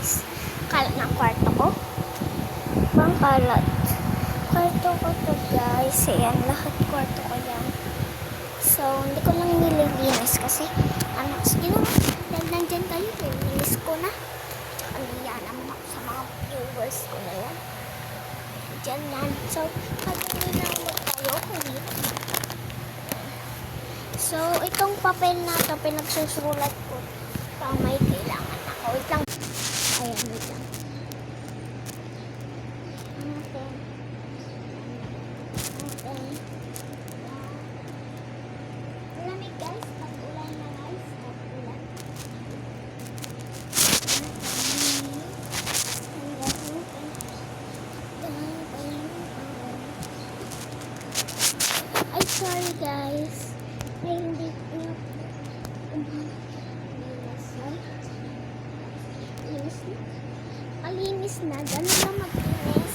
guys. Kalat ng kwarto ko. Bang kalat. Kwarto ko to guys. Ayan, lahat kwarto ko yan. So, hindi ko lang nililinis kasi sino nandyan kayo. Nilinis ko na. Tsaka niya naman ako sa mga viewers ko na yan. Diyan yan. So, patuloy na ulit tayo kung dito. So, itong papel na ito, pinagsusulat ko. Pang may kailangan ako. Wait lang. Ayan, wait lang. Malamig guys. Pag-ulan na guys. Pag-ulan. Ay, sorry guys. Ay, hindi na. Linis na. Malinis na. Ganun lang mag-inis.